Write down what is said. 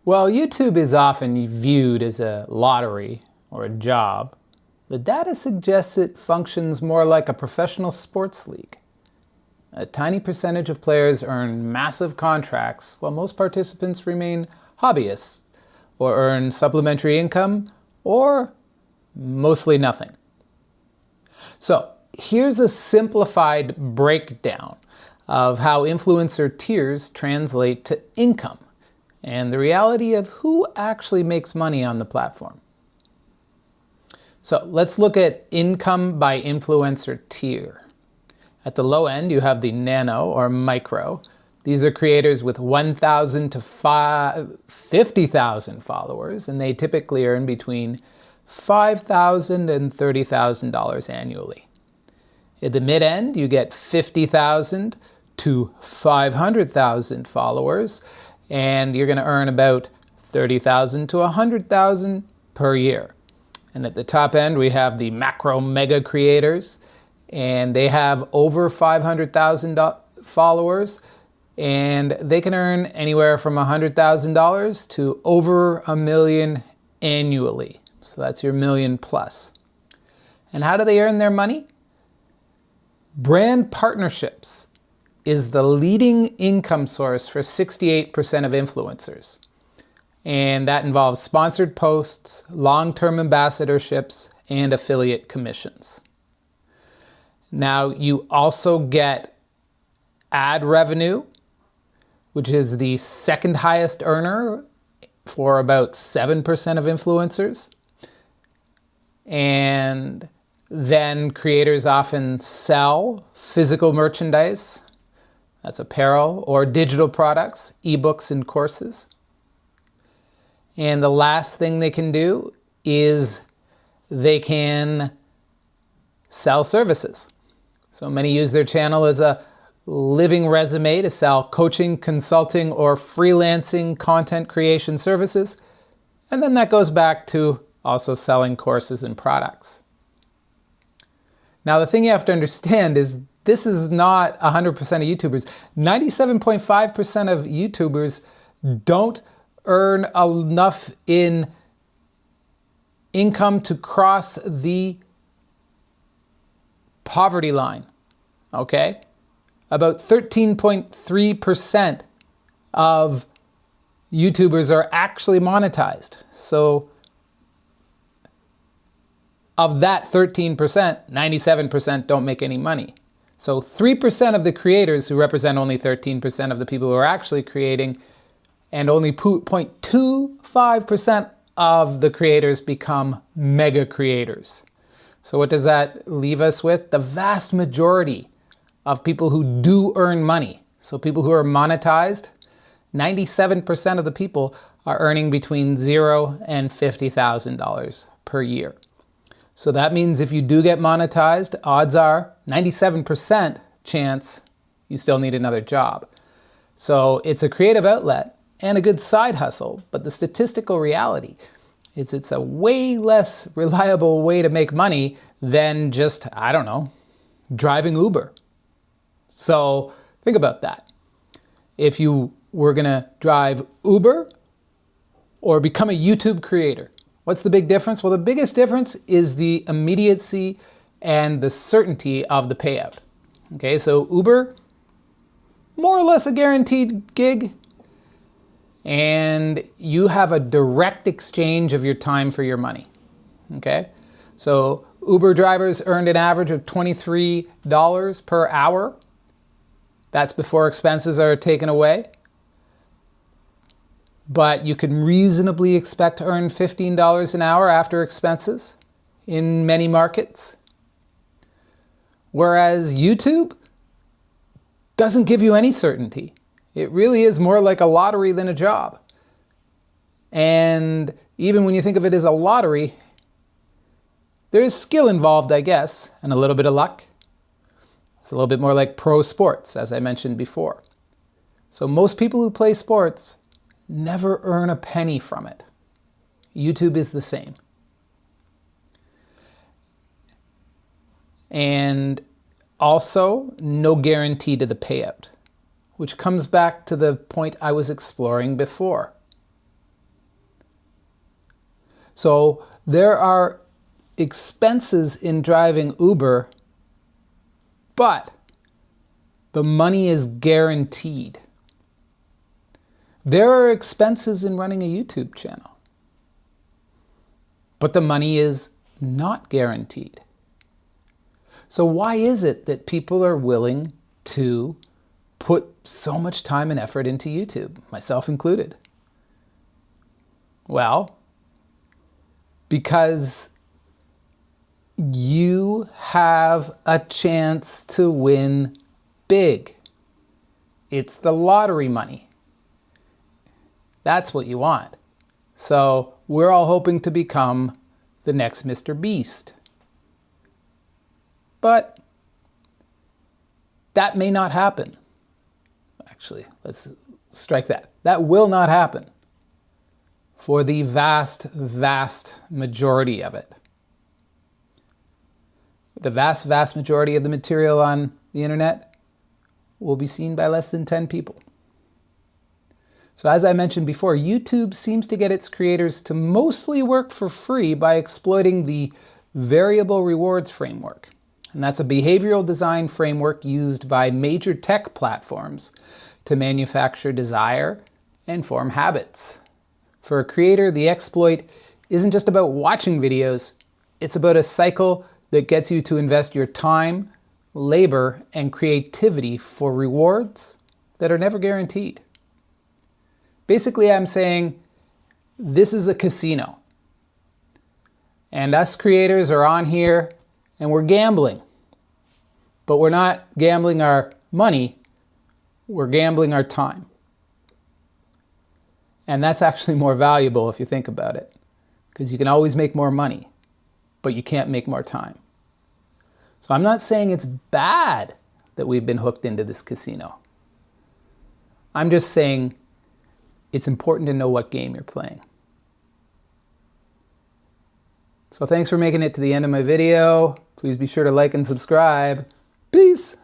While YouTube is often viewed as a lottery or a job, the data suggests it functions more like a professional sports league. A tiny percentage of players earn massive contracts, while most participants remain hobbyists or earn supplementary income or mostly nothing. So here's a simplified breakdown of how influencer tiers translate to income and the reality of who actually makes money on the platform. So let's look at income by influencer tier. At the low end, you have the nano or micro. These are creators with 1,000 to 50,000 followers, and they typically earn between $5,000 and $30,000 annually. At the mid-end, you get 50,000 to 500,000 followers, and you're going to earn about 30,000 to 100,000 per year. And at the top end, we have the macro mega creators, and they have over 500,000 followers, and they can earn anywhere from $100,000 to over $1 million annually. So that's your million plus. And how do they earn their money? Brand partnerships is the leading income source for 68% of influencers. And that involves sponsored posts, long-term ambassadorships, and affiliate commissions. Now, you also get ad revenue, which is the second highest earner for about 7% of influencers. And then creators often sell physical merchandise, that's apparel, or digital products, ebooks and courses. And the last thing they can do is they can sell services. So many use their channel as a living resume to sell coaching, consulting, or freelancing content creation services. And then that goes back to also selling courses and products. Now, the thing you have to understand is this is not 100% of YouTubers. 97.5% of YouTubers don't earn enough in income to cross the poverty line, okay? About 13.3% of YouTubers are actually monetized. So of that 13%, 97% don't make any money. So 3% of the creators who represent only 13% of the people who are actually creating, and only 0.25% of the creators become mega creators. So what does that leave us with? The vast majority of people who do earn money, so people who are monetized, 97% of the people are earning between $0 and $50,000 per year. So that means if you do get monetized, odds are 97% chance you still need another job. So it's a creative outlet and a good side hustle, but the statistical reality is it's a way less reliable way to make money than just, I don't know, driving Uber. So think about that. If you were gonna drive Uber or become a YouTube creator, what's the big difference? Well, the biggest difference is the immediacy and the certainty of the payout. Okay, so Uber, more or less a guaranteed gig, and you have a direct exchange of your time for your money. Okay, so Uber drivers earned an average of $23 per hour. That's before expenses are taken away. But you can reasonably expect to earn $15 an hour after expenses in many markets. Whereas YouTube doesn't give you any certainty. It really is more like a lottery than a job. And even when you think of it as a lottery, there is skill involved, I guess, and a little bit of luck. It's a little bit more like pro sports, as I mentioned before. So most people who play sports never earn a penny from it. YouTube is the same. And also, no guarantee to the payout, which comes back to the point I was exploring before. So there are expenses in driving Uber, but the money is guaranteed. There are expenses in running a YouTube channel, but the money is not guaranteed. So why is it that people are willing to put so much time and effort into YouTube, myself included? Well, because you have a chance to win big. It's the lottery money. That's what you want. So we're all hoping to become the next Mr. Beast. But that may not happen. Actually, let's strike that. That will not happen for the vast, vast majority of it. The vast, vast majority of the material on the internet will be seen by less than 10 people. So as I mentioned before, YouTube seems to get its creators to mostly work for free by exploiting the variable rewards framework. And that's a behavioral design framework used by major tech platforms to manufacture desire and form habits. For a creator, the exploit isn't just about watching videos, it's about a cycle that gets you to invest your time, labor, and creativity for rewards that are never guaranteed. Basically, I'm saying this is a casino. And us creators are on here and we're gambling. But we're not gambling our money, we're gambling our time. And that's actually more valuable if you think about it, because you can always make more money, but you can't make more time. So I'm not saying it's bad that we've been hooked into this casino. I'm just saying it's important to know what game you're playing. So thanks for making it to the end of my video. Please be sure to like and subscribe. Peace.